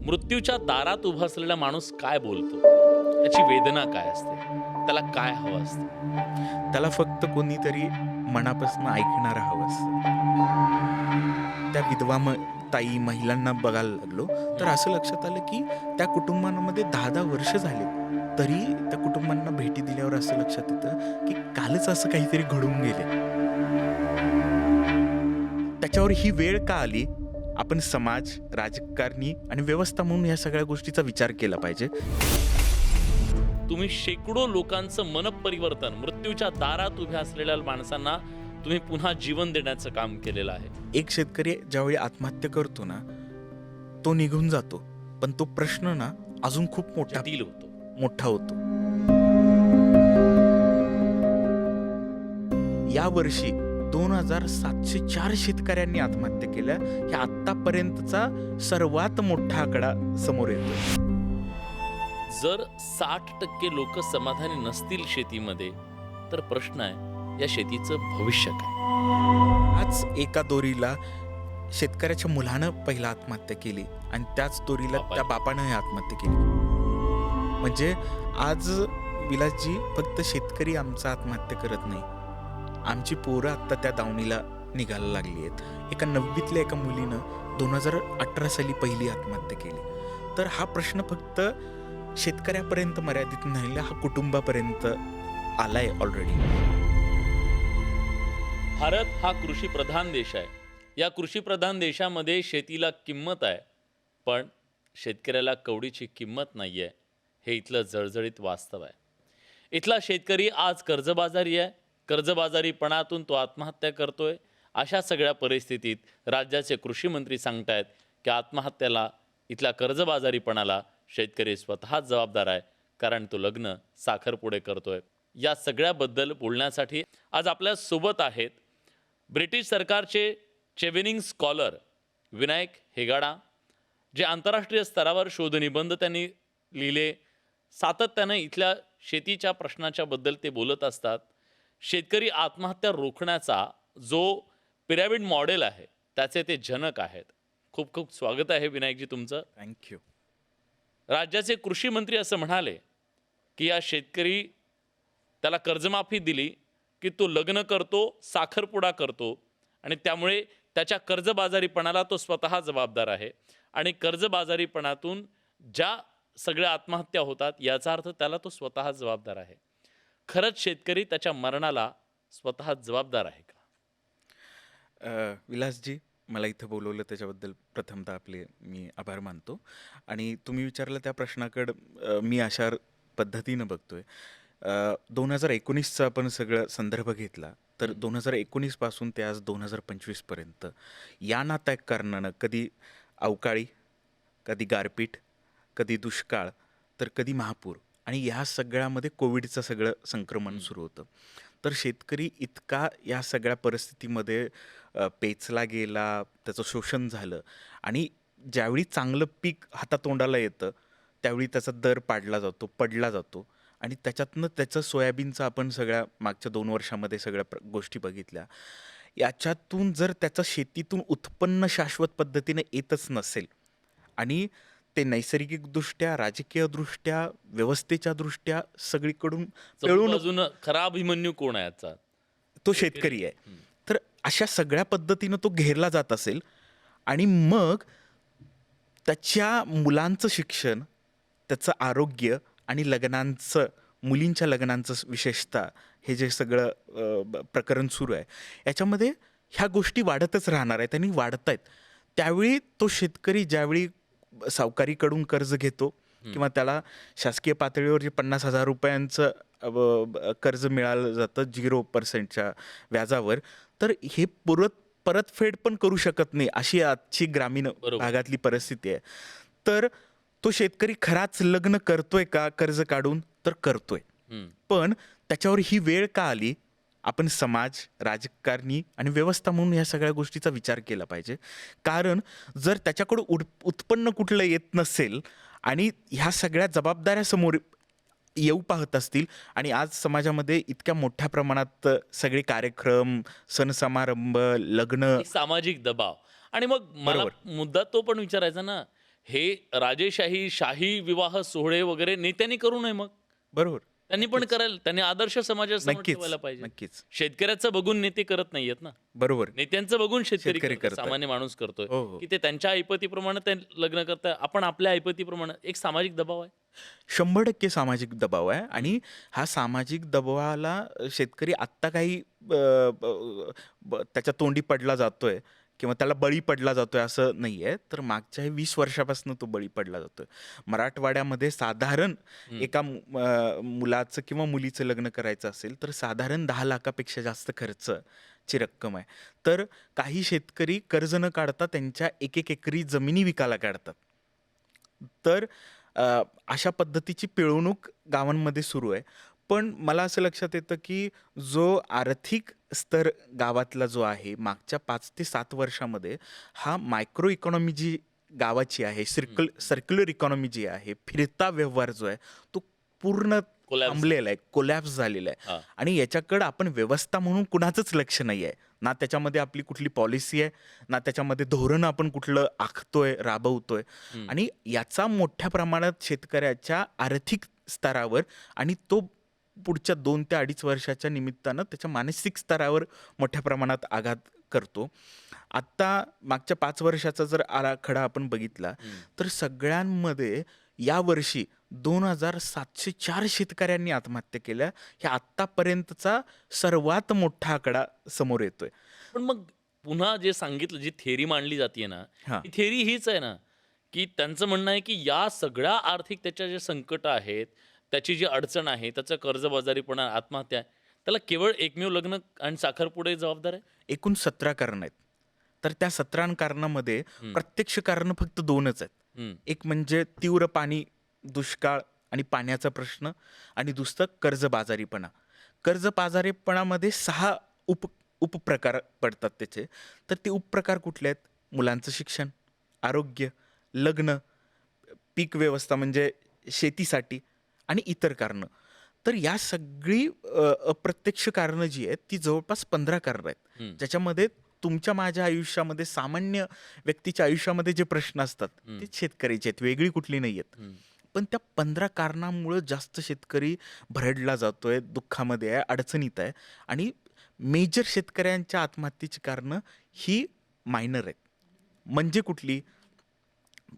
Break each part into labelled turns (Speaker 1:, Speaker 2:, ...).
Speaker 1: मृत्यूच्या दारात उभा असलेला माणूस काय बोलतो, त्याची वेदना काय असते, त्याला काय हवं असतं?
Speaker 2: त्याला फक्त कोणीतरी मनापासून ऐकणारं हवं असतं. त्या विधवा ताई महिलांना बघायला लागलो तर असं लक्षात आलं की त्या कुटुंबांमध्ये 10-10 वर्ष झाले तरी त्या कुटुंबांना भेटी दिल्यावर असं लक्षात येतं की कालच असं काहीतरी घडून गेले. त्याच्यावर ही वेळ का आली? आपण समाज, राजकारणी आणि व्यवस्था म्हणून या सगळ्या गोष्टीचा विचार केला पाहिजे.
Speaker 1: तुम्ही शेकडो लोकांचं मनपरिवर्तन, मृत्यूच्या दारात उभ्या असलेल्या माणसांना तुम्ही पुन्हा जीवन देण्याचं काम केलेलं आहे.
Speaker 2: एक शेतकरी ज्यावेळी आत्महत्या करतो ना, तो निघून जातो, पण तो प्रश्न ना अजून खूप
Speaker 1: जटिल होतो.
Speaker 2: मोठा होतो. या वर्षी 2704 शेतकऱ्यांनी आत्महत्या केल्या. हे आतापर्यंतचा सर्वात मोठा आकडा समोर येतो.
Speaker 1: जर 60% लोक समाधानी नसतील शेतीमध्ये, तर प्रश्न आहे या शेतीचं भविष्य काय?
Speaker 2: आज एका दोरीला शेतकऱ्याच्या मुलानं पहिला आत्महत्या केली आणि त्याच दोरीला त्या बापानं आत्महत्या केली. म्हणजे आज विलासजी, फक्त शेतकरी आमचा आत्महत्या करत नाही, आमची पोरं आत्ता त्या दावणीला निघायला लागली आहेत. एका 9वीतल्या एका मुलीनं 2018 साली पहिली आत्महत्या केली. तर हा प्रश्न फक्त शेतकऱ्यापर्यंत मर्यादित नाही, हा कुटुंबापर्यंत आलाय ऑलरेडी.
Speaker 1: भारत हा कृषीप्रधान देश आहे. या कृषीप्रधान देशामध्ये शेतीला किंमत आहे, पण शेतकऱ्याला कवडीची किंमत नाही आहे. हे इथलं जळजळीत वास्तव आहे. इथला शेतकरी आज कर्जबाजारी आहे. कर्जबाजारीपणातून तो आत्महत्या करतोय. अशा सगळ्या परिस्थितीत राज्याचे कृषी मंत्री सांगतायत की आत्महत्याला, इथल्या कर्जबाजारीपणाला शेतकरी स्वतःच जबाबदार आहे, कारण तो लग्न साखरपुडे करतोय. या सगळ्याबद्दल बोलण्यासाठी आज आपल्या सोबत आहेत ब्रिटिश सरकारचे चेव्हेनिंग स्कॉलर विनायक हेगाडा, जे आंतरराष्ट्रीय स्तरावर शोधनिबंध त्यांनी लिहिले. सातत्याने इथल्या शेतीच्या प्रश्नाच्या बद्दल ते बोलत असतात. शेतकरी आत्महत्या रोखण्याचा जो पिरॅमिड मॉडेल आहे त्याचे ते जनक आहेत. खूप खूप स्वागत आहे विनायकजी तुमचं.
Speaker 2: थँक्यू.
Speaker 1: राज्याचे कृषी मंत्री असं म्हणाले की या शेतकरी त्याला कर्जमाफी दिली की तो लग्न करतो, साखरपुडा करतो आणि त्यामुळे त्याच्या कर्जबाजारीपणाला तो स्वतः जबाबदार आहे. आणि कर्जबाजारीपणातून ज्या सगळ्या आत्महत्या होतात याचा अर्थ त्याला तो स्वतः जबाबदार आहे. खरंच शेतकरी त्याच्या मरणाला स्वतः जबाबदार आहे का?
Speaker 2: विलासजी, मला इथं बोलवलं त्याच्याबद्दल प्रथमतः आपले मी आभार मानतो. आणि तुम्ही विचारलं त्या प्रश्नाकडं मी अशा पद्धतीनं बघतोय. 2019चा आपण सगळं संदर्भ घेतला तर 2019 पासून ते आज 2025 पर्यंत या नात्या कारणानं कधी अवकाळी, कधी गारपीट, कधी दुष्काळ, तर कधी महापूर आणि या सगळ्यामध्ये कोविडचं सगळं संक्रमण सुरू होतं. तर शेतकरी इतका या सगळ्या परिस्थितीमध्ये पेचला गेला, त्याचं शोषण झालं आणि ज्यावेळी चांगलं पीक हातातोंडाला येतं त्यावेळी त्याचा दर पडला जातो आणि त्याच्यातनं त्याचं सोयाबीनचं आपण सगळ्या मागच्या 2 वर्षामध्ये सगळ्या गोष्टी बघितल्या. याच्यातून जर त्याचं शेतीतून उत्पन्न शाश्वत पद्धतीने येतच नसेल आणि ते नैसर्गिकदृष्ट्या, राजकीयदृष्ट्या, व्यवस्थेच्या दृष्ट्या सगळीकडून
Speaker 1: बाजूनं खरा अभिमन्यू कोण आहे याचा?
Speaker 2: तो शेतकरी आहे. तर अशा सगळ्या पद्धतीनं तो घेरला जात असेल आणि मग त्याच्या मुलांचं शिक्षण, त्याचं आरोग्य आणि लग्नांचं, मुलींच्या लग्नांचं विशेषतः हे जे सगळं प्रकरण सुरू आहे याच्यामध्ये ह्या गोष्टी वाढतच राहणार आहेत आणि वाढत आहेत. त्यावेळी तो शेतकरी ज्यावेळी सावकारीकडून कर्ज घेतो किंवा त्याला शासकीय पातळीवर जे 50,000 रुपयांचं कर्ज मिळालं जातं 0% व्याजावर, तर हे परतफेड पण करू शकत नाही अशी आजची ग्रामीण भागातली परिस्थिती आहे. तर तो शेतकरी खराच लग्न करतोय का कर्ज काढून? तर करतोय. पण त्याच्यावर ही वेळ का आली? आपण समाज, राजकारणी आणि व्यवस्था म्हणून या सगळ्या गोष्टीचा विचार केला पाहिजे. कारण जर त्याच्याकडून उत्पन्न कुठलं येत नसेल आणि ह्या सगळ्या जबाबदाऱ्या समोर येऊ पाहत असतील आणि आज समाजामध्ये इतक्या मोठ्या प्रमाणात सगळे कार्यक्रम, सण समारंभ, लग्न,
Speaker 1: सामाजिक दबाव आणि मग मला मुद्दा तो पण विचारायचा ना हे राजेशाही, शाही विवाह सोहळे वगैरे नेत्यांनी करू नये मग.
Speaker 2: बरोबर.
Speaker 1: त्यांनी पण करायला, त्यांनी आदर्श समाजासमोर
Speaker 2: नक्कीच,
Speaker 1: ठेवायला पाहिजे.
Speaker 2: नक्कीच.
Speaker 1: शेतकऱ्याचं बघून नेते करत नाहीयेत ना.
Speaker 2: बरोबर.
Speaker 1: नेत्यांचं बघून शेतकरी
Speaker 2: शेतकरी
Speaker 1: करतोय,
Speaker 2: करतायत.
Speaker 1: सामान्य माणूस करतोय,
Speaker 2: हो, हो.
Speaker 1: की ते त्यांच्या ऐपतीप्रमाणे ते लग्न करताय. आपण आपल्या ऐपतीप्रमाणे. एक सामाजिक दबाव आहे.
Speaker 2: 100% सामाजिक दबाव आहे आणि हा सामाजिक दबावाला शेतकरी आत्ता काही त्याच्या तोंडी पडला जातोय किंवा त्याला बळी पडला जातोय असं नाहीये. तर मागच्या 20 वर्षापासून तो बळी पडला जातोय. मराठवाड्यामध्ये साधारण एका मुलाचं किंवा मुलीचं लग्न करायचं असेल तर साधारण 10 लाखापेक्षा जास्त खर्चची रक्कम आहे. तर काही शेतकरी कर्ज न काढता त्यांच्या एक एकरी जमिनी विकायला काढतात. तर अशा पद्धतीची पिळवणूक गावांमध्ये सुरू आहे. पण मला असं लक्षात येतं, की जो आर्थिक स्तर गावातला जो आहे, मागच्या 5 ते 7 वर्षामध्ये हा मायक्रो इकॉनॉमी जी गावाची आहे, सर्क्युलर इकॉनॉमी जी आहे, फिरता व्यवहार जो आहे, तो पूर्ण
Speaker 1: Collapse.
Speaker 2: थांबलेला आहे, कोलॅप्स झालेला आहे.
Speaker 1: हां.
Speaker 2: आणि याच्याकडं आपण व्यवस्था म्हणून कुणाचंच लक्ष नाही आहे. ना त्याच्यामध्ये आपली कुठली पॉलिसी आहे, ना त्याच्यामध्ये धोरण आपण कुठलं आखतोय, राबवतोय. आणि याचा मोठ्या प्रमाणात शेतकऱ्याच्या आर्थिक स्तरावर आणि तो पुढच्या 2 ते 2.5 वर्षाच्या निमित्तानं त्याच्या मानसिक स्तरावर मोठ्या प्रमाणात आघात करतो. आत्ता मागच्या 5 वर्षाचा जर आराखडा आपण बघितला, तर सगळ्यांमध्ये यावर्षी 2,704 शेतकऱ्यांनी आत्महत्या केल्या. हे आत्तापर्यंतचा सर्वात मोठा आकडा समोर येतोय.
Speaker 1: पण मग पुन्हा जे सांगितलं, जी थेअरी मांडली जाते ना,
Speaker 2: हां.
Speaker 1: ती थेअरी हीच आहे ना, की त्यांचं म्हणणं आहे, की या सगळ्या आर्थिक त्याच्या जे संकट आहेत, त्याची जी अडचण आहे, त्याचं कर्जबाजारीपणा, आत्महत्या आहे, त्याला केवळ एकमेव लग्न आणि साखरपुडे जबाबदार आहे?
Speaker 2: एकूण 17 कारणं आहेत. तर त्या 17 कारणामध्ये प्रत्यक्ष कारणं फक्त 2च आहेत.
Speaker 1: हं.
Speaker 2: एक म्हणजे तीव्र पाणी, दुष्काळ आणि पाण्याचा प्रश्न आणि दुसरं कर्जबाजारीपणा. कर्जबाजारीपणामध्ये 6 उपप्रकार पडतात त्याचे. तर ते उपप्रकार कुठले आहेत? मुलांचं शिक्षण, आरोग्य, लग्न, पीक व्यवस्था म्हणजे शेतीसाठी आणि इतर कारणं. तर या सगळी अप्रत्यक्ष कारणं जी आहेत ती जवळपास 15 कारणं आहेत. ज्याच्यामध्ये तुमच्या माझ्या आयुष्यामध्ये सामान्य व्यक्तीच्या आयुष्यामध्ये जे प्रश्न असतात ते शेतकऱ्याचे आहेत, वेगळी कुठली नाही आहेत. पण त्या 15 कारणामुळं जास्त शेतकरी भरडला जातोय, दुःखामध्ये आहे, अडचणीत आहे आणि मेजर शेतकऱ्यांच्या आत्महत्येची कारणं ही मायनर आहेत. म्हणजे कुठली?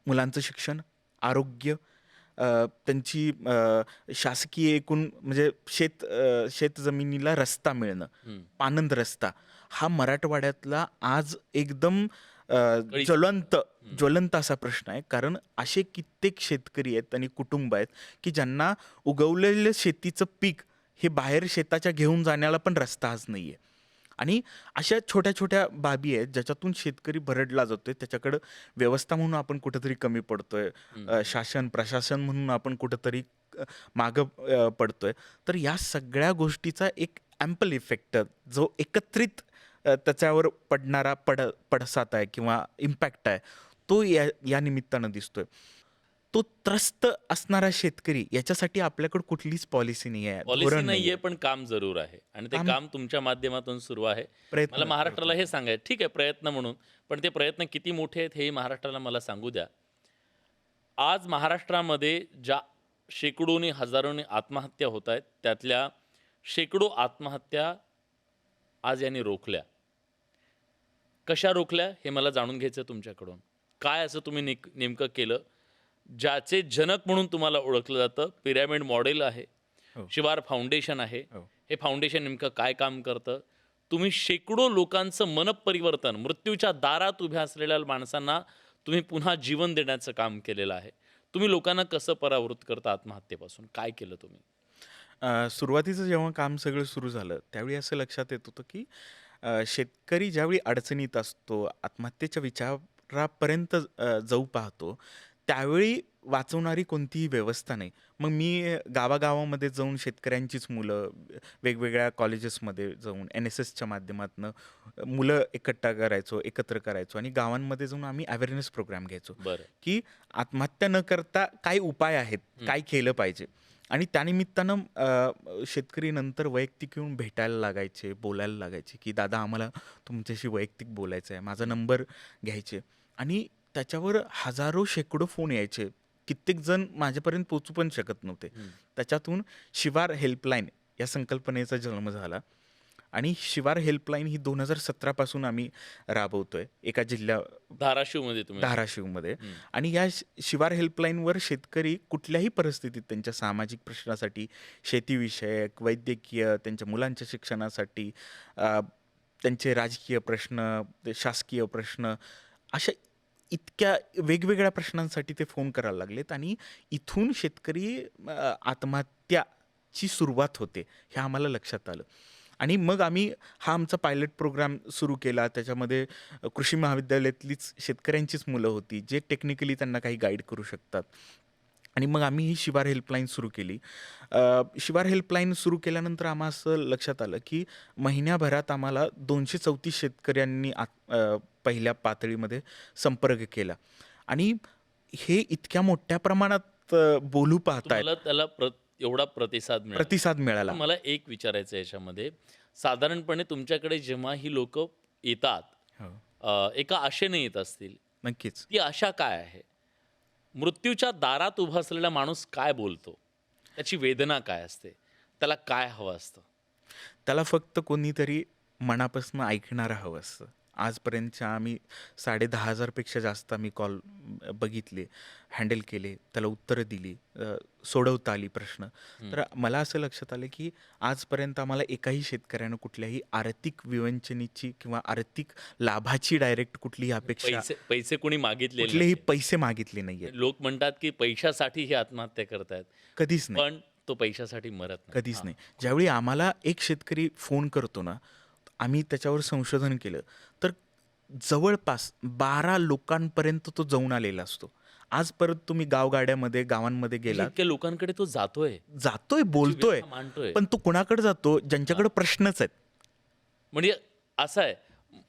Speaker 2: मुलांचं शिक्षण, आरोग्य, त्यांची शासकीय एकूण म्हणजे शेतजमिनीला रस्ता मिळणं, पाणंद रस्ता हा मराठवाड्यातला आज एकदम ज्वलंत असा प्रश्न आहे. कारण असे कित्येक शेतकरी आहेत आणि कुटुंब आहेत की ज्यांना उगवलेलं शेतीचं पीक हे बाहेर शेताच्या घेऊन जाण्याला पण रस्ता आज नाहीये. आणि अशा छोट्या छोट्या बाबी आहेत ज्याच्यातून शेतकरी भरडला जातोय. त्याच्याकडं व्यवस्था म्हणून आपण कुठंतरी कमी पडतोय, शासन प्रशासन म्हणून आपण कुठंतरी मागं पडतोय. तर या सगळ्या गोष्टीचा एक ॲम्पल इफेक्ट जो एकत्रित त्याच्यावर पडणारा पडसाद आहे किंवा इम्पॅक्ट आहे तो या निमित्तानं दिसतोय. तो त्रस्त असणारा शेतकरी याच्यासाठी आपल्याकडे कुठलीच पॉलिसी नाही आहे,
Speaker 1: पॉलिसी
Speaker 2: धोरण
Speaker 1: नाहीये,
Speaker 2: नाहीये.
Speaker 1: पण काम जरूर आहे आणि ते काम तुमच्या माध्यमातून सुरू आहे.
Speaker 2: प्रयत्न
Speaker 1: मला महाराष्ट्राला हे सांगायचं, ठीक आहे प्रयत्न म्हणून, पण ते प्रयत्न किती मोठे आहेत हेही महाराष्ट्राला मला सांगू द्या. आज महाराष्ट्रामध्ये ज्या शेकडोनी हजारोनी आत्महत्या होत आहेत, त्यातल्या शेकडो आत्महत्या आज यांनी रोखल्या. कशा रोखल्या हे मला जाणून घ्यायचं आहे तुमच्याकडून. काय असं तुम्ही नेमकं केलं ज्याचे जनक म्हणून तुम्हाला ओळखलं जातं? पिरॅमिड मॉडेल आहे,
Speaker 2: हो.
Speaker 1: शिवार फाउंडेशन आहे.
Speaker 2: हो.
Speaker 1: हे फाउंडेशन नेमकं काय काम करतं? तुम्ही शेकडो लोकांचं मनपरिवर्तन, मृत्यूच्या दारात उभ्या असलेल्या माणसांना तुम्ही पुन्हा जीवन देण्याचं काम केलेलं आहे. तुम्ही लोकांना कसं परावृत्त करता आत्महत्येपासून? काय केलं तुम्ही?
Speaker 2: सुरुवातीचं जेव्हा काम सगळं सुरू झालं त्यावेळी असं लक्षात येत होतं की शेतकरी ज्यावेळी अडचणीत असतो, आत्महत्येच्या विचारापर्यंत जाऊ पाहतो, त्यावेळी वाचवणारी कोणतीही व्यवस्था नाही. मग मी गावागावामध्ये जाऊन शेतकऱ्यांचीच मुलं, वेगवेगळ्या कॉलेजेसमध्ये जाऊन NSSच्या माध्यमातून मुलं एकत्र करायचो आणि गावांमध्ये जाऊन आम्ही अवेअरनेस प्रोग्राम घ्यायचो
Speaker 1: बरं.
Speaker 2: की आत्महत्या न करता काय उपाय आहेत, काय केलं पाहिजे. आणि त्यानिमित्तानं शेतकरी नंतर वैयक्तिक येऊन भेटायला लागायचे, बोलायला लागायचे की दादा आम्हाला तुमच्याशी वैयक्तिक बोलायचं आहे, माझा नंबर घ्यायचे. आणि त्याच्यावर हजारो शेकडो फोन यायचे. कित्येक जण माझ्यापर्यंत पोचू पण शकत नव्हते. त्याच्यातून शिवार हेल्पलाईन या संकल्पनेचा जन्म झाला आणि शिवार हेल्पलाईन ही 2017 पासून आम्ही राबवतोय एका
Speaker 1: धाराशिवमध्ये तुम्ही
Speaker 2: धाराशिवमध्ये. आणि या शिवार हेल्पलाईनवर शेतकरी कुठल्याही परिस्थितीत त्यांच्या सामाजिक प्रश्नासाठी, शेतीविषयक, वैद्यकीय, त्यांच्या मुलांच्या शिक्षणासाठी, त्यांचे राजकीय प्रश्न, ते शासकीय प्रश्न, अशा इतक्या वेगवेगळ्या प्रश्नांसाठी ते फोन करायला लागलेत. आणि इथून शेतकरी आत्महत्याची सुरुवात होते हे आम्हाला लक्षात आलं. आणि मग आम्ही हा आमचा पायलट प्रोग्राम सुरू केला. त्याच्यामध्ये कृषी महाविद्यालयातलीच शेतकऱ्यांचीच मुलं होती जे टेक्निकली त्यांना काही गाईड करू शकतात. आणि मग आम्ही ही शिवार हेल्पलाईन सुरू केली. शिवार हेल्पलाईन सुरू केल्यानंतर आम्हाला असं लक्षात आलं की महिन्याभरात आम्हाला 234 शेतकऱ्यांनी पहिल्या पातळीमध्ये संपर्क केला. आणि हे इतक्या मोठ्या प्रमाणात बोलू पाहतायत,
Speaker 1: तुम्हाला त्याला एवढा प्रतिसाद मिळाला.
Speaker 2: प्रतिसाद मिळाला.
Speaker 1: मला एक विचारायचं आहे याच्यामध्ये, साधारणपणे तुमच्याकडे जेव्हा ही लोक येतात,
Speaker 2: हो,
Speaker 1: एका आशेने येत असतील,
Speaker 2: नक्कीच.
Speaker 1: ती आशा काय आहे? मृत्यूच्या दारात उभा असलेला माणूस काय बोलतो, त्याची वेदना काय असते, त्याला काय हवं असतं?
Speaker 2: त्याला फक्त कोणीतरी मनापासून ऐकणारं हवं असतं. आजपर्यंतच्या आम्ही 10,500 पेक्षा जास्त आम्ही कॉल बघितले, हँडल केले, त्याला उत्तरं दिली, सोडवता आली प्रश्न. तर मला असं लक्षात आलं की आजपर्यंत आम्हाला एकाही शेतकऱ्यानं कुठल्याही आर्थिक विवंचनेची किंवा आर्थिक लाभाची डायरेक्ट कुठलीही अपेक्षा,
Speaker 1: पैसे कोणी मागितले
Speaker 2: कुठलेही पैसे मागितले नाहीये.
Speaker 1: लोक म्हणतात की पैशासाठी ही आत्महत्या करतायत,
Speaker 2: कधीच नाही,
Speaker 1: पण तो पैशासाठी मरत नाही.
Speaker 2: कधीच नाही. ज्यावेळी आम्हाला एक शेतकरी फोन करतो ना, आम्ही त्याच्यावर संशोधन केलं तर जवळपास 12 लोकांपर्यंत तो जाऊन आलेला असतो. आज परत तुम्ही गावगाड्यामध्ये, गावांमध्ये गेला,
Speaker 1: इतक्या लोकांकडे तो जातोय,
Speaker 2: बोलतोय,
Speaker 1: व्यथा मांडतोय.
Speaker 2: पण तो कुणाकडे जातो? ज्यांच्याकडे प्रश्नच आहेत.
Speaker 1: म्हणजे असं आहे,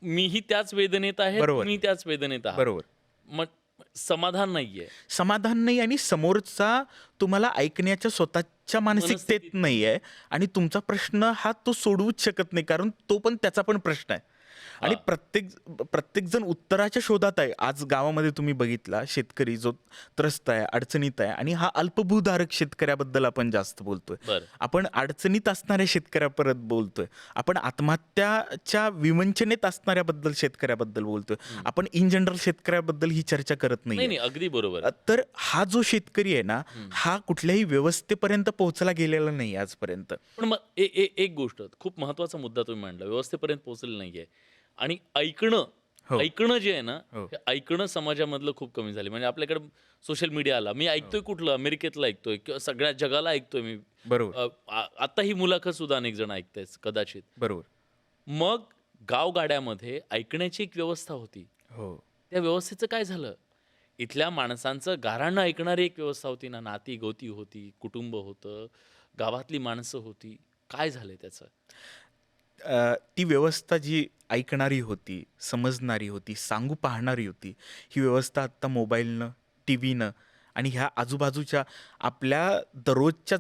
Speaker 1: मीही त्याच वेदनेत आहे,
Speaker 2: बरोबर.
Speaker 1: तुम्ही त्याच वेदनेत आहात.
Speaker 2: बरोबर.
Speaker 1: मग समाधान नाहीये.
Speaker 2: समाधान नाही आणि समोरचा तुम्हाला ऐकण्याच्या स्वतःच्या मानसिकतेत नाही आहे. आणि तुमचा प्रश्न हा तो सोडवूच शकत नाही, कारण तो पण त्याचा पण प्रश्न आहे. आणि प्रत्येक जण उत्तराच्या शोधात आहे. आज गावामध्ये तुम्ही बघितला शेतकरी जो त्रस्त आहे, अडचणीत आहे, आणि हा अल्पभूधारक शेतकऱ्याबद्दल आपण जास्त बोलतोय.
Speaker 1: बरं.
Speaker 2: आपण अडचणीत असणाऱ्या शेतकऱ्यापर्यंत बोलतोय. आपण आत्महत्याच्या विवंचनेत असणाऱ्याबद्दल शेतकऱ्याबद्दल बोलतोय. आपण इन जनरल शेतकऱ्याबद्दल ही चर्चा करत
Speaker 1: नाही
Speaker 2: नाही.
Speaker 1: नाही, अगदी बरोबर.
Speaker 2: तर हा जो शेतकरी आहे ना, हा कुठल्याही व्यवस्थेपर्यंत पोहोचला गेलेला नाही आजपर्यंत.
Speaker 1: पण मग एक गोष्ट, खूप महत्वाचा मुद्दा तुम्ही मांडला, व्यवस्थेपर्यंत पोहोचलेलं नाहीये. आणि ऐकणं जे आहे ना,
Speaker 2: हो.
Speaker 1: हे ऐकणं समाजामधलं खूप कमी झालं. म्हणजे आपल्याकडे सोशल मीडिया आला, मी ऐकतोय कुठलं, अमेरिकेतलं ऐकतोय किंवा सगळ्या जगाला ऐकतोय मी.
Speaker 2: बरोबर.
Speaker 1: आता ही मुलाखत सुद्धा अनेक जण ऐकतायत कदाचित.
Speaker 2: बरोबर.
Speaker 1: मग गावगाड्यामध्ये ऐकण्याची एक व्यवस्था होती,
Speaker 2: हो.
Speaker 1: त्या व्यवस्थेचं काय झालं? इथल्या माणसांचं गाऱ्हाणं ऐकणारी एक व्यवस्था होती ना, नाती गोती होती, कुटुंब होतं, गावातली माणसं होती, काय झालंय त्याचं?
Speaker 2: ती व्यवस्था जी ऐकणारी होती, समजणारी होती, सांगू पाहणारी होती, ही व्यवस्था आत्ता मोबाईलनं, टी व्हीनं आणि ह्या आजूबाजूच्या आपल्या दररोजच्या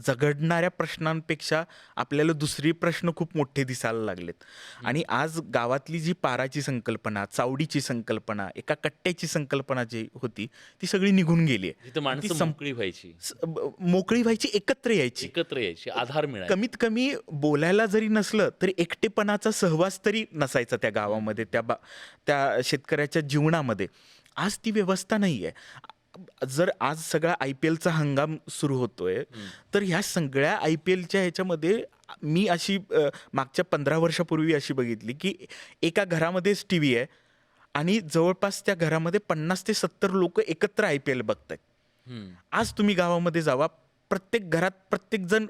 Speaker 2: झगडणाऱ्या प्रश्नांपेक्षा आपल्याला दुसरी प्रश्न खूप मोठे दिसायला लागलेत. आणि आज गावातली जी पाराची संकल्पना, चावडीची संकल्पना, एका कट्ट्याची संकल्पना जी होती ती सगळी निघून गेली आहे.
Speaker 1: तिथं माणसं मोकळी व्हायची,
Speaker 2: मोकळी व्हायची, एकत्र यायची,
Speaker 1: आधार मिळायचा.
Speaker 2: कमीत कमी बोलायला जरी नसलं तरी एकटेपणाचा सहवास तरी नसायचा त्या गावामध्ये, त्या शेतकऱ्याच्या जीवनामध्ये. आज ती व्यवस्था नाही आहे. जर आज सगळा IPL चा हंगाम सुरू होतोय, तर ह्या सगळ्या IPL च्या ह्याच्यामध्ये मी अशी मागच्या 15 वर्षापूर्वी अशी बघितली की एका घरामध्येच TV आहे आणि जवळपास त्या घरामध्ये 50 ते 70 लोक एकत्र IPL बघतायत. आज तुम्ही गावामध्ये जावा, प्रत्येक घरात प्रत्येक जण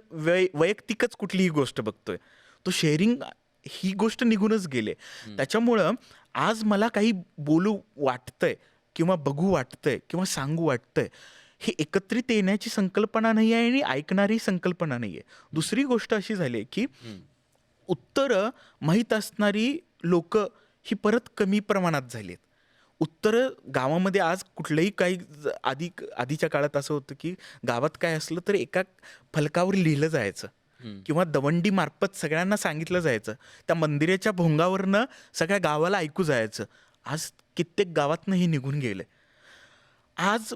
Speaker 2: वैयक्तिकच कुठलीही गोष्ट बघतोय. तो शेअरिंग ही गोष्ट निघूनच गेले. त्याच्यामुळं आज मला काही बोलू वाटतंय किंवा बघू वाटतंय किंवा सांगू वाटतंय, हे एकत्रित येण्याची संकल्पना नाही आहे आणि ऐकणारी संकल्पना नाही आहे. दुसरी गोष्ट अशी झाली आहे की उत्तरं माहीत असणारी लोक ही परत कमी प्रमाणात झाली आहेत. उत्तरं गावामध्ये आज कुठलंही काही आधीच्या काळात असं होतं की गावात काय असलं तर एका फलकावर लिहिलं जायचं किंवा दवंडी मार्फत सगळ्यांना सांगितलं जायचं. त्या मंदिराच्या भोंगावरनं सगळ्या गावाला ऐकू जायचं. आज कित्येक गावातनं हे निघून गेलंय. आज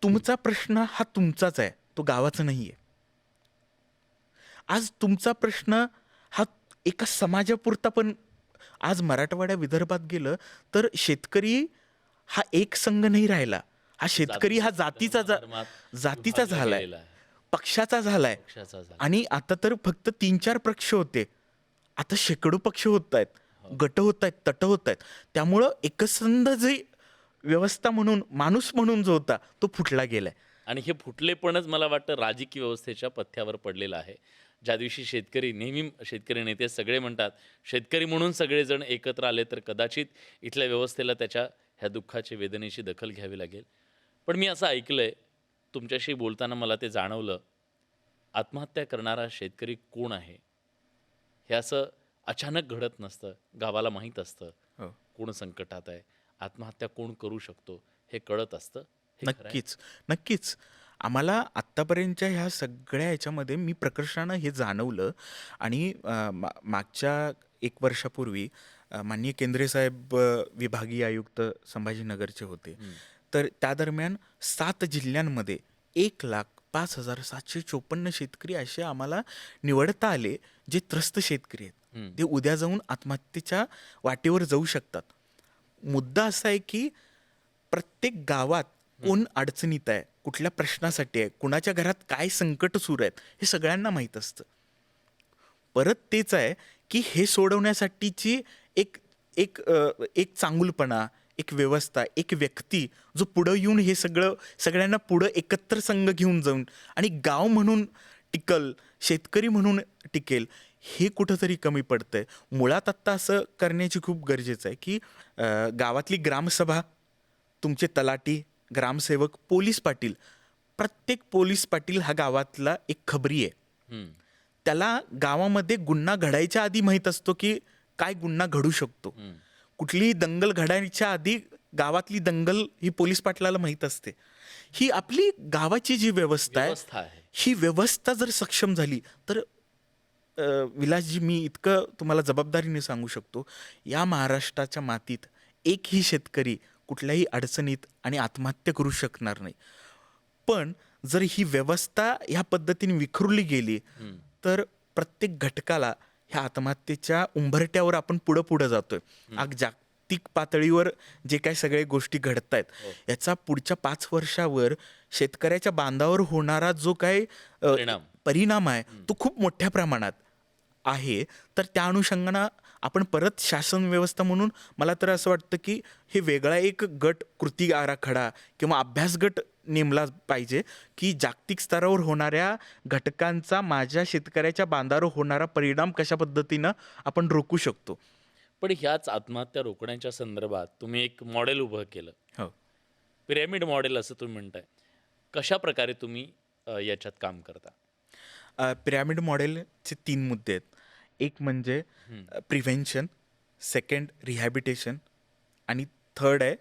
Speaker 2: तुमचा प्रश्न हा तुमचाच आहे, तो गावाचा नाही आहे. आज तुमचा प्रश्न हा एका समाजापुरता पण आज मराठवाड्या विदर्भात गेलं तर शेतकरी हा एक संघ नाही राहिला. हा शेतकरी हा
Speaker 1: धर्मात
Speaker 2: जातीचा
Speaker 1: विभागला
Speaker 2: झालाय,
Speaker 1: गेलेला आहे,
Speaker 2: पक्षाचा झालाय.
Speaker 1: पक्षाचा झाला.
Speaker 2: आणि आता तर फक्त 3-4 पक्ष होते, आता शेकडो पक्ष होत आहेत, गट होत आहेत, तट होत आहेत. त्यामुळं एकसंध जे व्यवस्था म्हणून माणूस म्हणून जो होता तो फुटला गेलाय.
Speaker 1: आणि हे फुटलेपणच मला वाटतं राजकीय व्यवस्थेच्या पथ्यावर पडलेलं आहे. ज्या दिवशी शेतकरी नेहमी शेतकरी नेते सगळे म्हणतात शेतकरी म्हणून सगळेजण एकत्र आले तर कदाचित इथल्या व्यवस्थेला त्याच्या ह्या दुःखाची वेदनेची दखल घ्यावी लागेल. पण मी असं ऐकलंय तुमच्याशी बोलताना मला ते जाणवलं, आत्महत्या करणारा शेतकरी कोण आहे हे असं अचानक घडत नसतं. गावाला माहीत असतं
Speaker 2: हो.
Speaker 1: कोण संकटात आहे, आत्महत्या कोण करू शकतो हे कळत असतं. हे खरं आहे?
Speaker 2: नक्कीच, नक्कीच. आम्हाला आत्तापर्यंतच्या ह्या सगळ्या ह्याच्यामध्ये मी प्रकर्षानं हे जाणवलं. आणि मागच्या 1 वर्षापूर्वी माननीय केंद्रे साहेब विभागीय आयुक्त संभाजीनगरचे होते. तर त्या दरम्यान 7 जिल्ह्यांमध्ये 1,05,754 शेतकरी असे आम्हाला निवडता आले जे त्रस्त शेतकरी आहेत. ते उद्या जाऊन आत्महत्येच्या वाटेवर जाऊ शकतात. मुद्दा असा आहे की प्रत्येक गावात कोण अडचणीत आहे, कुठल्या प्रश्नासाठी आहे, कुणाच्या घरात काय संकट सुरू आहेत हे सगळ्यांना माहीत असतं. परत तेच आहे की हे सोडवण्यासाठीची एक एक एक चांगुलपणा, एक व्यवस्था, एक व्यक्ती जो पुढं येऊन हे सगळ्यांना पुढं एकत्र संघ घेऊन जाऊन आणि गाव म्हणून टिकल, शेतकरी म्हणून टिकेल, हे कुठंतरी कमी पडतंय. मुळात आत्ता असं करण्याची खूप गरजेचं आहे की गावातली ग्रामसभा, तुमचे तलाठी, ग्रामसेवक, पोलीस पाटील, प्रत्येक पोलीस पाटील हा गावातला एक खबरी आहे. त्याला गावामध्ये गुन्हा घडायच्या आधी माहीत असतो की काय गुन्हा घडू शकतो. कुठलीही दंगल घडायच्या आधी गावातली दंगल ही पोलीस पाटलाला माहीत असते. ही आपली गावाची जी व्यवस्था
Speaker 1: व्यवस्था
Speaker 2: आहे,
Speaker 1: आहे.
Speaker 2: ही व्यवस्था जर सक्षम झाली तर विलासजी, मी इतकं तुम्हाला जबाबदारीने सांगू शकतो, या महाराष्ट्राच्या मातीत एकही शेतकरी कुठल्याही अडचणीत आणि आत्महत्या करू शकणार नाही. पण जर ही व्यवस्था ह्या पद्धतीने विखुरली गेली तर प्रत्येक घटकाला ह्या आत्महत्येच्या उंबरट्यावर आपण पुढं जातोय. आज जागतिक पातळीवर जे काही सगळे गोष्टी घडत आहेत याचा पुढच्या 5 वर्षावर शेतकऱ्याच्या बांधावर होणारा जो काही परिणाम आहे तो खूप मोठ्या प्रमाणात आहे. तर त्या अनुषंगानं आपण परत शासन व्यवस्था म्हणून मला तर असं वाटतं की हे वेगळा एक गट, कृती आराखडा किंवा अभ्यास गट नेमला पाहिजे की जागतिक स्तरावर होणाऱ्या घटकांचा माझ्या शेतकऱ्याच्या बांधावर होणारा परिणाम कशा पद्धतीनं आपण रोखू शकतो.
Speaker 1: पण ह्याच आत्महत्या रोखण्याच्या संदर्भात तुम्ही एक मॉडेल उभं केलं,
Speaker 2: हो.
Speaker 1: पिरॅमिड मॉडेल असं तुम्ही म्हणताय. कशा प्रकारे तुम्ही याच्यात काम करता?
Speaker 2: पिरॅमिड मॉडेलचे 3 मुद्दे आहेत. एक म्हणजे प्रिव्हेन्शन, सेकंड रिहॅबिटेशन आणि थर्ड आहे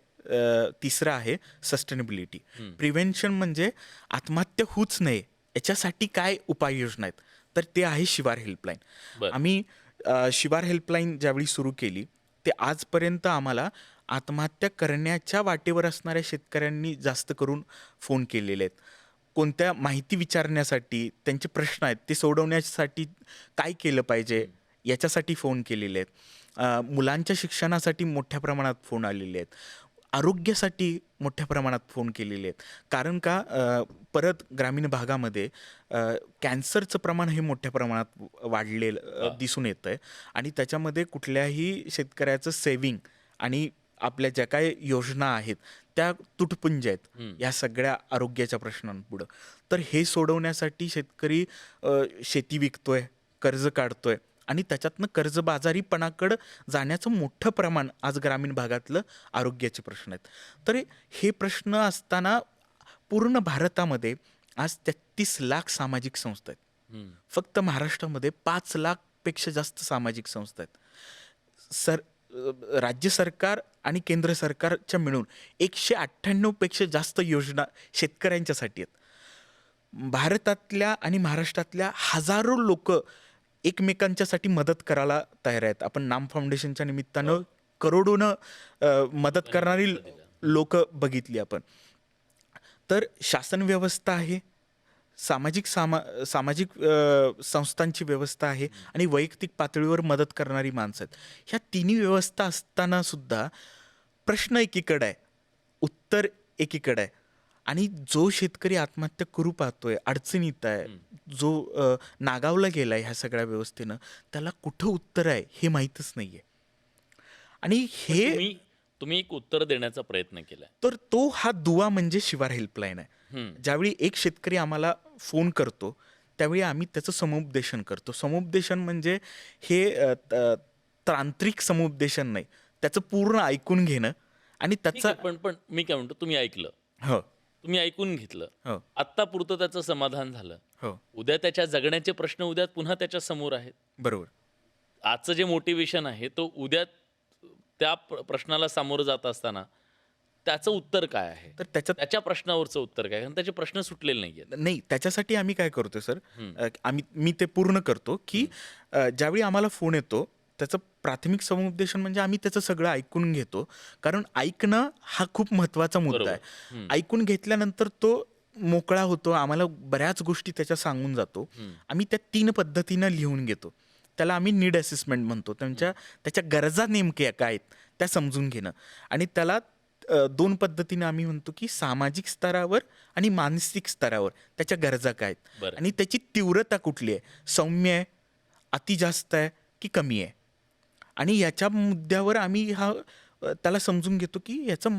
Speaker 2: तिसरं आहे सस्टेनेबिलिटी. प्रिव्हेन्शन म्हणजे आत्महत्या होऊच नये याच्यासाठी काय उपाययोजना आहेत, तर ते आहे शिवार हेल्पलाईन. आम्ही शिवार हेल्पलाईन ज्यावेळी सुरू केली ते आजपर्यंत आम्हाला आत्महत्या करण्याच्या वाटेवर असणाऱ्या शेतकऱ्यांनी जास्त करून फोन केलेले आहेत. कोणत्या माहिती विचारण्यासाठी, त्यांचे प्रश्न आहेत ते सोडवण्यासाठी काय केलं पाहिजे याच्यासाठी फोन केलेले आहेत. मुलांच्या शिक्षणासाठी मोठ्या प्रमाणात फोन आलेले आहेत. आरोग्यासाठी मोठ्या प्रमाणात फोन केलेले आहेत. कारण का परत ग्रामीण भागामध्ये कॅन्सरचं प्रमाण हे मोठ्या प्रमाणात वाढलेलं दिसून येतं आहे. आणि त्याच्यामध्ये कुठल्याही शेतकऱ्याचं सेविंग आणि आपल्या ज्या काही योजना आहेत त्या तुटपुंज आहेत या सगळ्या आरोग्याच्या प्रश्नांपुढं. तर हे सोडवण्यासाठी शेतकरी शेती विकतोय, कर्ज काढतोय आणि त्याच्यातनं कर्जबाजारीपणाकडं जाण्याचं मोठं प्रमाण आज ग्रामीण भागातलं आरोग्याचे प्रश्न आहेत. तर हे प्रश्न असताना पूर्ण भारतामध्ये आज 33 लाख सामाजिक संस्था आहेत. फक्त महाराष्ट्रामध्ये 5 लाखपेक्षा जास्त सामाजिक संस्था आहेत. राज्य सरकार आणि केंद्र सरकारच्या मिळून 198 पेक्षा जास्त योजना शेतकऱ्यांच्यासाठी आहेत. भारतातल्या आणि महाराष्ट्रातल्या हजारो लोक एकमेकांच्यासाठी मदत करायला तयार आहेत. आपण नाम फाउंडेशनच्या निमित्तानं करोडोनं मदत करणारी लोक बघितली आपण. तर शासन व्यवस्था आहे, सामाजिक संस्थांची व्यवस्था आहे आणि वैयक्तिक पातळीवर मदत करणारी माणसं आहेत. ह्या तिन्ही व्यवस्था असताना सुद्धा प्रश्न एकीकडे आहे, उत्तर एकीकडे आहे. आणि जो शेतकरी आत्महत्या करू पाहतोय, अडचणीत आहे, जो नागावला गेलाय ह्या सगळ्या व्यवस्थेनं, त्याला कुठं उत्तर आहे हे माहीतच नाहीये. आणि
Speaker 1: पण
Speaker 2: हे
Speaker 1: तुम्ही एक उत्तर देण्याचा प्रयत्न केलाय.
Speaker 2: तर तो हा दुवा म्हणजे शिवार हेल्पलाईन आहे.
Speaker 1: हम्म.
Speaker 2: ज्यावेळी एक शेतकरी आम्हाला फोन करतो त्यावेळी आम्ही त्याचं समुपदेशन करतो. समुपदेशन म्हणजे हे तांत्रिक समुपदेशन नाही, त्याचं पूर्ण ऐकून घेणं आणि
Speaker 1: ठीक
Speaker 2: त्याचा
Speaker 1: आहे, पण पण मी काय म्हणतो, तुम्ही ऐकलं,
Speaker 2: हो
Speaker 1: तुम्ही ऐकून घेतलं,
Speaker 2: हो
Speaker 1: आत्तापुरतं त्याचं समाधान झालं.
Speaker 2: हो
Speaker 1: उद्या त्याच्या जगण्याचे प्रश्न उद्या पुन्हा त्याच्या समोर आहेत.
Speaker 2: बरोबर.
Speaker 1: आजचं जे मोटिवेशन आहे तो उद्या त्या प्रश्नाला सामोरं जात असताना त्याचं उत्तर काय आहे,
Speaker 2: तर त्याच्यात
Speaker 1: त्याच्या प्रश्नावरचं उत्तर काय, कारण त्याचे प्रश्न सुटलेले नाही आहेत.
Speaker 2: नाही, त्याच्यासाठी आम्ही काय करतो सर, मी ते पूर्ण करतो की ज्यावेळी आम्हाला फोन येतो त्याचं प्राथमिक समुपदेशन म्हणजे आम्ही त्याचं सगळं ऐकून घेतो. कारण ऐकणं हा खूप महत्त्वाचा मुद्दा आहे. ऐकून घेतल्यानंतर तो मोकळा होतो, आम्हाला बऱ्याच गोष्टी त्याच्या सांगून जातो. आम्ही त्या 3 पद्धतीनं लिहून घेतो. त्याला आम्ही नीड असेसमेंट म्हणतो. त्याच्या गरजा नेमक्या काय आहेत त्या समजून घेणं. आणि त्याला 2 पद्धतीनं आम्ही म्हणतो की सामाजिक स्तरावर आणि मानसिक स्तरावर त्याच्या गरजा काय आहेत
Speaker 1: बरं.
Speaker 2: आणि त्याची तीव्रता कुठली आहे, सौम्य आहे, अति जास्त आहे की कमी आहे. आणि याच्या मुद्द्यावर आम्ही त्याला समजून घेतो की याचं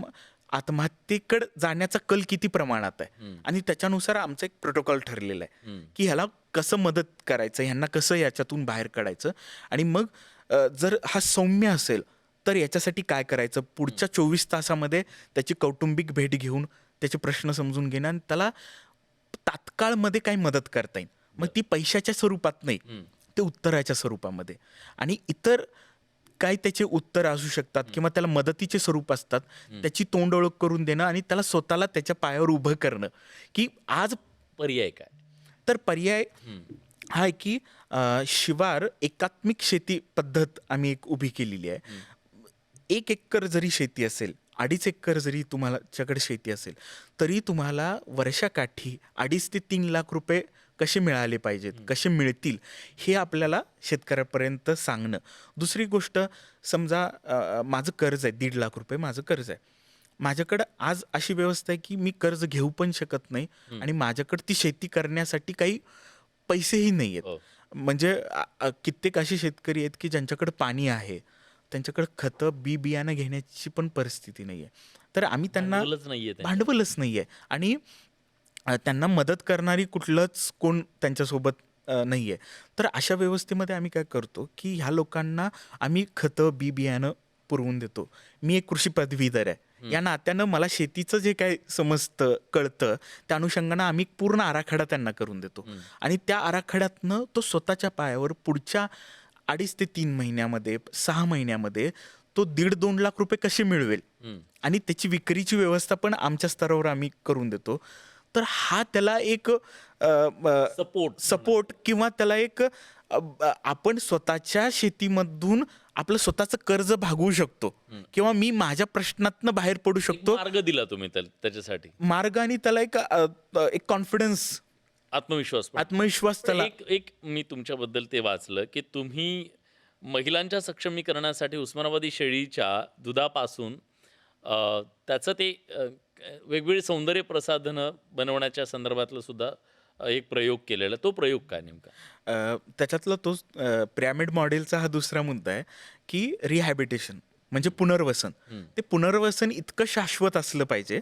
Speaker 2: आत्महत्येकडे जाण्याचा कल किती प्रमाणात आहे. आणि त्याच्यानुसार आमचं एक प्रोटोकॉल ठरलेलं आहे की ह्याला कसं मदत करायचं, ह्यांना कसं याच्यातून बाहेर काढायचं. आणि मग जर हा सौम्य असेल तर याच्यासाठी काय करायचं, पुढच्या 24 तासामध्ये त्याची कौटुंबिक भेट घेऊन त्याचे प्रश्न समजून घेणं आणि त्याला तात्काळमध्ये काय मदत करता येईल. मग ती पैशाच्या स्वरूपात नाही, ते उत्तराच्या स्वरूपामध्ये. आणि इतर काय त्याचे उत्तर असू शकतात किंवा त्याला मदतीचे स्वरूप असतात, त्याची तोंड ओळख करून देणं आणि त्याला स्वतःला त्याच्या पायावर उभं करणं. की आज
Speaker 1: पर्याय काय?
Speaker 2: तर पर्याय हा आहे की शिवार एकात्मिक शेती पद्धत आम्ही एक उभी केलेली आहे. 1 एकर जरी शेती असेल, 2.5 एकर जरी तुमच्याकडे शेती असेल, तरी तुम्हाला वर्षाकाठी 2.5 ते 3 लाख रुपये कसे मिळाले पाहिजेत, कसे मिळतील, हे आपल्याला शेतकऱ्यापर्यंत सांगणं. दुसरी गोष्ट, समजा माझं कर्ज आहे, 1.5 लाख रुपये माझं कर्ज आहे. माझ्याकडं आज अशी व्यवस्था आहे की मी कर्ज घेऊ पण शकत नाही आणि माझ्याकडे ती शेती करण्यासाठी काही पैसेही नाही आहेत. म्हणजे कित्येक असे शेतकरी आहेत की ज्यांच्याकडे पाणी आहे, त्यांच्याकडे खतं बियाणं घेण्याची पण परिस्थिती नाही आहे. तर आम्ही त्यांना
Speaker 1: भांडवलच नाहीये त्यांच्याकडे.
Speaker 2: भांडवलच नाही आहे आणि त्यांना मदत करणारी कुठलंच कोण त्यांच्यासोबत नाही आहे. तर अशा व्यवस्थेमध्ये आम्ही काय करतो की ह्या लोकांना आम्ही खतं बियाणं पुरवून देतो. मी एक कृषी पदवीधर आहे, या नात्यानं मला शेतीचं जे काय समजतं कळतं, त्या अनुषंगानं आम्ही पूर्ण आराखडा त्यांना करून देतो. आणि त्या आराखड्यातनं तो स्वतःच्या पायावर पुढच्या 2.5 ते 3 महिन्यामध्ये, 6 महिन्यामध्ये तो 1.5-2 लाख रुपये कसे मिळवेल आणि त्याची विक्रीची व्यवस्था पण आमच्या स्तरावर आम्ही करून देतो. तर हा त्याला एक सपोर्ट किंवा त्याला एक आपण स्वतःच्या शेतीमधून आपलं स्वतःचं कर्ज भागवू शकतो किंवा मी माझ्या प्रश्नातनं बाहेर पडू
Speaker 1: एक
Speaker 2: शकतो.
Speaker 1: मार्ग दिला तुम्ही त्याच्यासाठी,
Speaker 2: मार्ग आणि त्याला एक कॉन्फिडन्स,
Speaker 1: आत्मविश्वास पण.
Speaker 2: आत्मविश्वास
Speaker 1: पण
Speaker 2: त्याला.
Speaker 1: एक मी तुमच्याबद्दल ते वाचलं की तुम्ही महिलांच्या सक्षमीकरणासाठी उस्मानाबादी शेळीच्या दुधापासून त्याचं ते वेगवेगळी सौंदर्य प्रसाधनं बनवण्याच्या संदर्भातलं सुद्धा एक प्रयोग केलेला. तो प्रयोग काय नेमका?
Speaker 2: त्याच्यातला तो पिरॅमिड मॉडेलचा हा दुसरा मुद्दा आहे की रिहॅबिटेशन म्हणजे पुनर्वसन. ते पुनर्वसन इतकं शाश्वत असलं पाहिजे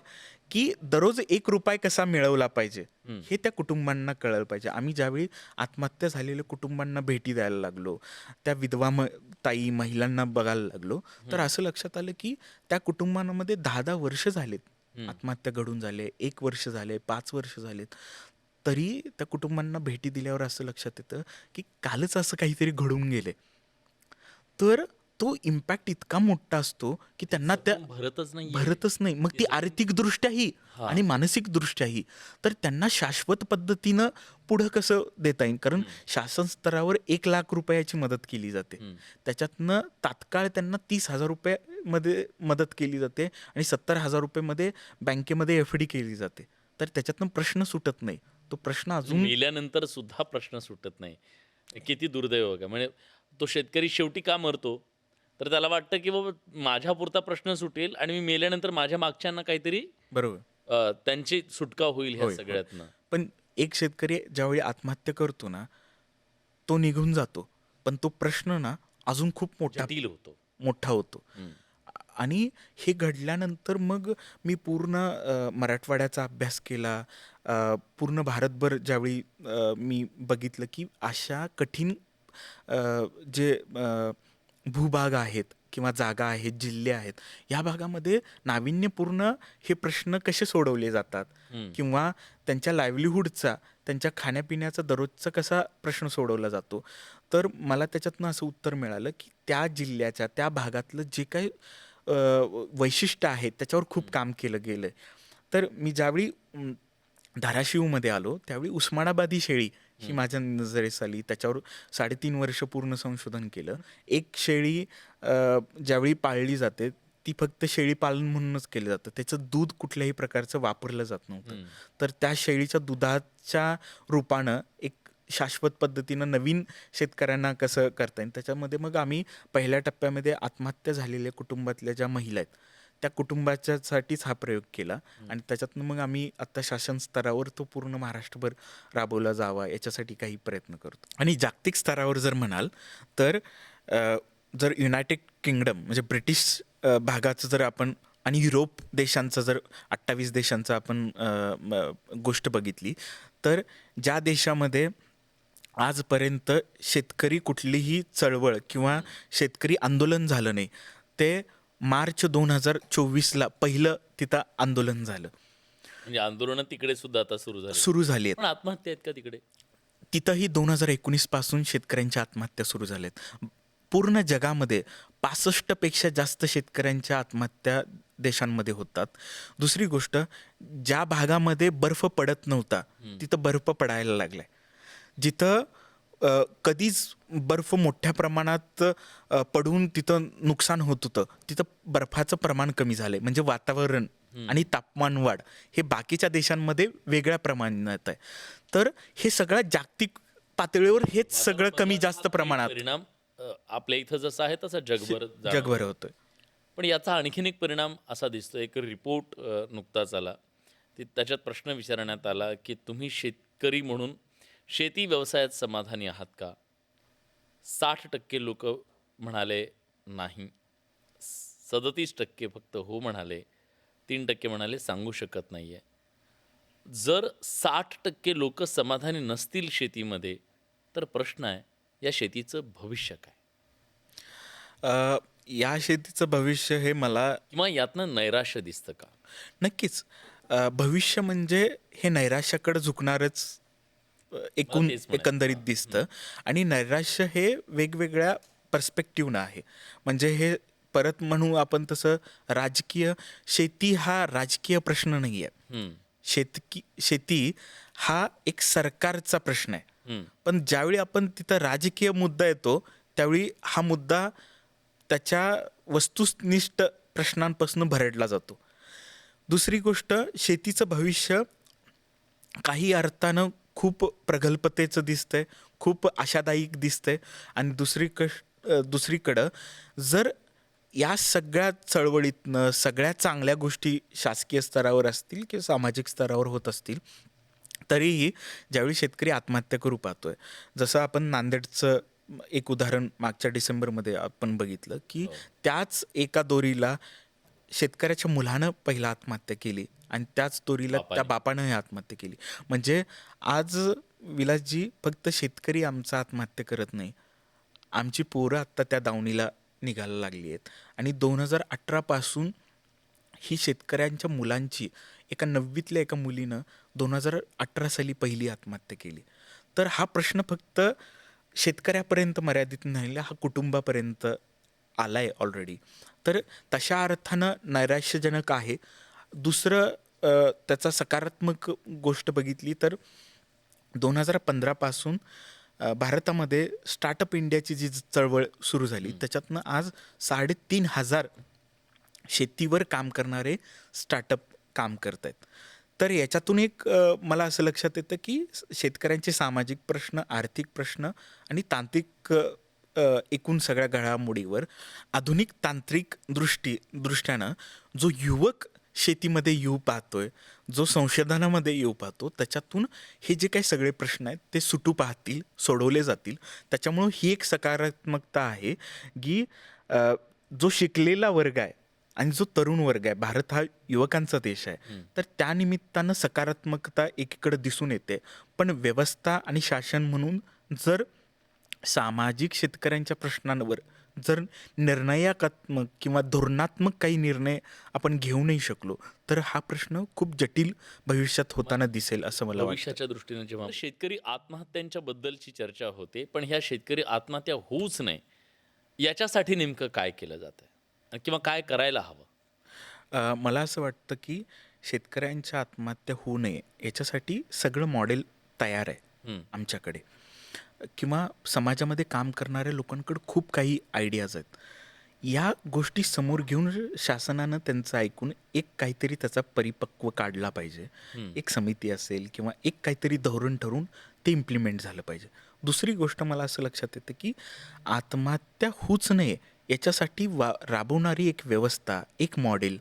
Speaker 2: की दररोज 1 रुपया कसा मिळवला पाहिजे हे त्या कुटुंबांना कळलं पाहिजे. आम्ही ज्यावेळी आत्महत्या झालेल्या कुटुंबांना भेटी द्यायला लागलो, त्या विधवा ताई महिलांना बघायला लागलो, तर असं लक्षात आलं की त्या कुटुंबांमध्ये 10-10 वर्ष झालेत आत्महत्या घडून झाले, 1 वर्ष झाले, 5 वर्ष झालेत. तरी त्या कुटुंबांना भेटी दिल्यावर असं लक्षात येतं की कालच असं काहीतरी घडून गेले. तर तो इम्पॅक्ट इतका मोठा असतो की त्यांना त्या
Speaker 1: भरतच नाही
Speaker 2: भरतच नाही. मग ती आर्थिकदृष्ट्याही आणि मानसिकदृष्ट्याही. तर त्यांना शाश्वत पद्धतीनं पुढं कसं देता येईल, कारण शासन स्तरावर 1,00,000 रुपयाची मदत केली जाते. त्याच्यातनं तात्काळ त्यांना 30,000 रुपये मदत केली जाते आणि 70,000 रुपये बँकेमध्ये FD केली जाते. तर त्याच्यातनं प्रश्न सुटत नाही. तो प्रश्न अजून
Speaker 1: मेल्यानंतर सुद्धा प्रश्न सुटत नाही. किती दुर्दैव बघा. म्हणजे तो शेतकरी शेवटी का मरतो? तर त्याला वाटतं, की बाबा माझ्यापुरता प्रश्न सुटेल आणि मी मेल्यानंतर माझ्या मागच्यांना काहीतरी
Speaker 2: बरोबर
Speaker 1: त्यांची सुटका होईल ह्या
Speaker 2: होय, होय.
Speaker 1: सगळ्यातनं.
Speaker 2: पण एक शेतकरी ज्यावेळी आत्महत्या करतो ना, तो निघून जातो. पण तो प्रश्न ना अजून खूप
Speaker 1: जटिल होतो.
Speaker 2: मोठा होतो. आणि हे घडल्यानंतर मग मी पूर्ण मराठवाड्याचा अभ्यास केला. पूर्ण भारतभर ज्यावेळी मी बघितलं की अशा कठीण अ, जे भूभाग आहेत किंवा जागा आहेत, जिल्हे आहेत, या भागामध्ये नाविन्यपूर्ण हे प्रश्न कसे सोडवले जातात किंवा त्यांच्या लाईव्हलीहूडचा, त्यांच्या खाण्यापिण्याचा दररोजचा कसा प्रश्न सोडवला जातो. तर मला त्याच्यातनं असं उत्तर मिळालं की त्या जिल्ह्याच्या, त्या भागातलं जे काही वैशिष्ट्य आहेत त्याच्यावर खूप काम केलं गेलं आहे. तर मी ज्यावेळी धाराशिवमध्ये आलो त्यावेळी उस्मानाबादी शेळी ही माझ्या नजरेस आली. त्याच्यावर 3.5 वर्ष पूर्ण संशोधन केलं. एक शेळी ज्यावेळी पाळली जाते ती फक्त शेळी पालन म्हणूनच केलं जातं. त्याचं दूध कुठल्याही प्रकारचं वापरलं जात नव्हतं. तर त्या शेळीच्या दुधाच्या रूपानं एक शाश्वत पद्धतीनं नवीन शेतकऱ्यांना कसं करता येईल, त्याच्यामध्ये मग आम्ही पहिल्या टप्प्यामध्ये आत्महत्या झालेल्या कुटुंबातल्या ज्या महिला आहेत त्या कुटुंबाच्यासाठीच हा प्रयोग केला आणि त्याच्यातनं मग आम्ही आता शासन स्तरावर तो पूर्ण महाराष्ट्रभर राबवला जावा याच्यासाठी काही प्रयत्न करतो. आणि जागतिक स्तरावर जर म्हणाल तर जर युनायटेड किंगडम म्हणजे ब्रिटिश भागाचं जर आपण आणि युरोप देशांचं जर 28 देशांचं आपण गोष्ट बघितली तर ज्या देशामध्ये आजपर्यंत शेतकरी कुठलीही चळवळ किंवा शेतकरी आंदोलन झालं नाही, ते मार्च 2024ला पहिलं तिथं आंदोलन झालं.
Speaker 1: म्हणजे आंदोलनं तिकडे सुद्धा आता
Speaker 2: सुरू झाली आहेत.
Speaker 1: पण आत्महत्या आहेत का तिकडे?
Speaker 2: तिथंही 2019 पासून शेतकऱ्यांच्या आत्महत्या सुरू झाल्यात. पूर्ण जगामध्ये 65 पेक्षा जास्त शेतकऱ्यांच्या आत्महत्या देशांमध्ये होतात. दुसरी गोष्ट, ज्या भागामध्ये बर्फ पडत नव्हता तिथं बर्फ पडायला लागलाय. जिथं कधीच बर्फ मोठ्या प्रमाणात पडून तिथं नुकसान होत होतं, तिथं बर्फाचं प्रमाण कमी झालंय. म्हणजे वातावरण आणि तापमान वाढ हे बाकीच्या देशांमध्ये वेगळ्या प्रमाणात आहे. तर हे सगळ्या जागतिक पातळीवर हेच सगळं कमी जास्त प्रमाणात
Speaker 1: परिणाम आपल्या इथं जसा आहे तसा जगभर
Speaker 2: जगभर होतोय.
Speaker 1: पण याचा आणखीन एक परिणाम असा दिसतो. एक रिपोर्ट नुकताच आला. त्याच्यात प्रश्न विचारण्यात आला की तुम्ही शेतकरी म्हणून शेती व्यवसायात समाधानी आहात का? 60% लोक म्हणाले नाही, 37% फक्त हो म्हणाले, 3% म्हणाले सांगू शकत नाहीये. जर 60% लोक समाधानी नसतील शेतीमध्ये, तर प्रश्न आहे या शेतीचं भविष्य काय?
Speaker 2: या शेतीचं भविष्य हे मला
Speaker 1: किंवा यातनं नैराश्य दिसतं का?
Speaker 2: नक्कीच भविष्य म्हणजे हे नैराश्याकडे झुकणारच
Speaker 1: तेच म्हणायचं.
Speaker 2: एकंदरीत दिसतं. आणि नैराश्य हे वेगवेगळ्या पर्स्पेक्टिव्हनं आहे. म्हणजे हे परत म्हणू आपण तसं राजकीय, शेती हा राजकीय प्रश्न नाही आहे. शेती हा एक सरकारचा प्रश्न आहे. पण ज्यावेळी आपण तिथं राजकीय मुद्दा येतो त्यावेळी हा मुद्दा त्याच्या वस्तुनिष्ठ प्रश्नांपासून भरडला जातो. दुसरी गोष्ट, शेतीचं भविष्य काही अर्थानं खूप प्रगल्भतेचं दिसतंय, खूप आशादायक दिसतंय. आणि दुसरीकडं जर या सगळ्या चळवळीतनं सगळ्या चांगल्या गोष्टी शासकीय स्तरावर असतील किंवा सामाजिक स्तरावर होत असतील, तरीही ज्यावेळी शेतकरी आत्महत्या करू पाहतोय, जसं आपण नांदेडचं एक उदाहरण मागच्या डिसेंबरमध्ये आपण बघितलं की त्याच एका दोरीला शेतकऱ्याच्या मुलानं पहिला आत्महत्या केली आणि त्याच दोरीला त्या बापानं आत्महत्या केली. म्हणजे आज विलासजी, फक्त शेतकरी आमचा आत्महत्या करत नाही, आमची पोरं आत्ता त्या दावणीला निघायला लागली आहेत. आणि 2018 पासून ही शेतकऱ्यांच्या मुलांची एका 9वीतल्या एका मुलीनं 2018 साली पहिली आत्महत्या केली. तर हा प्रश्न फक्त शेतकऱ्यापर्यंत मर्यादित नाही, हा कुटुंबापर्यंत आला आहे ऑलरेडी. तर तशा अर्थानं नैराश्यजनक आहे. दुसरं त्याचा सकारात्मक गोष्ट बघितली तर 2015 पासून भारतामध्ये स्टार्टअप इंडियाची जी चळवळ सुरू झाली त्याच्यातनं आज 3,500 शेतीवर काम करणारे स्टार्टअप काम करत आहेत. तर याच्यातून एक मला असं लक्षात येतं की शेतकऱ्यांचे सामाजिक प्रश्न, आर्थिक प्रश्न आणि तांत्रिक एकूण सगळ्या घडामोडीवर आधुनिक तांत्रिक दृष्ट्यानं जो युवक शेतीमध्ये येऊ पाहतोय, जो संशोधनामध्ये येऊ पाहतो, त्याच्यातून हे जे काही सगळे प्रश्न आहेत ते सुटू पाहतील, सोडवले जातील. त्याच्यामुळं ही एक सकारात्मकता आहे की जो शिकलेला वर्ग आहे आणि जो तरुण वर्ग आहे, भारत हा युवकांचा देश आहे, तर त्या निमित्तानं सकारात्मकता एकीकडे दिसून येते. पण व्यवस्था आणि शासन म्हणून जर सामाजिक शेतकऱ्यांच्या प्रश्नांवर जर निर्णयात्मक किंवा धोरणात्मक काही निर्णय आपण घेऊ नाही शकलो तर हा प्रश्न खूप जटिल भविष्यात होताना दिसेल असं मला वाटतं.
Speaker 1: भविष्याच्या दृष्टीने जेव्हा शेतकरी आत्महत्यांच्या बद्दलची चर्चा होते, पण ह्या शेतकरी आत्महत्या होऊच नये याच्यासाठी नेमकं काय केलं जातंय किंवा काय करायला हवं?
Speaker 2: मला असं वाटतं की शेतकऱ्यांच्या आत्महत्या होऊ नये याच्यासाठी सगळं मॉडेल तयार आहे आमच्याकडे किंवा समाजामध्ये काम करणाऱ्या लोकांकडे खूप काही आयडियाज आहेत. या गोष्टी समोर घेऊन शासनानं त्यांचं ऐकून एक काहीतरी त्याचा परिपक्व काढला पाहिजे. एक समिती असेल किंवा एक काहीतरी धोरण ठरवून ते इम्प्लिमेंट झालं पाहिजे. दुसरी गोष्ट मला असं लक्षात येतं की आत्महत्या होऊच नये याच्यासाठी राबवणारी एक व्यवस्था, एक मॉडेल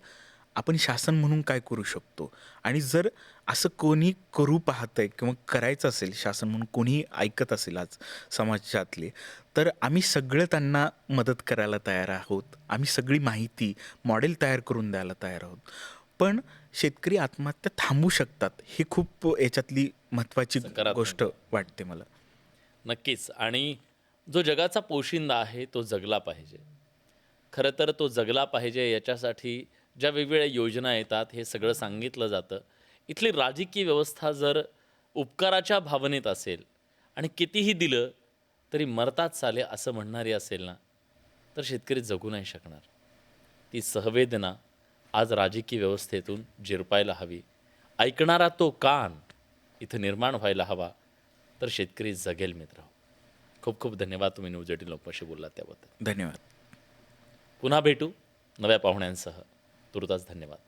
Speaker 2: आपण शासन म्हणून काय करू शकतो. आणि जर असं कोणी करू पाहतंय किंवा करायचं असेल शासन म्हणून कोणी ऐकत असेल आज समाजातले, तर आम्ही सगळं त्यांना मदत करायला तयार आहोत. आम्ही सगळी माहिती, मॉडेल तयार करून द्यायला तयार आहोत. पण शेतकरी आत्महत्या थांबवू शकतात हे खूप याच्यातली महत्त्वाची
Speaker 1: सकारात्मक
Speaker 2: गोष्ट वाटते मला.
Speaker 1: नक्कीच. आणि जो जगाचा पोशिंदा आहे तो जगला पाहिजे. खरं तर तो जगला पाहिजे याच्यासाठी ज्या वेगवेगळ्या योजना येतात हे सगळं सांगितलं जातं. इथली राजकीय व्यवस्था जर उपकाराच्या भावनेत असेल आणि कितीही दिलं तरी मरतात साले असं म्हणणारी असेल ना, तर शेतकरी जगू नाही शकणार. ती संवेदना आज राजकीय व्यवस्थेतून झिरपायला हवी. ऐकणारा तो कान इथं निर्माण व्हायला हवा, तर शेतकरी जगेल मित्र. खूप खूप धन्यवाद तुम्ही न्यूज 18 लोकमतशी बोललात त्याबद्दल.
Speaker 2: धन्यवाद.
Speaker 1: पुन्हा भेटू नव्या पाहुण्यांसह. तुर्तास धन्यवाद.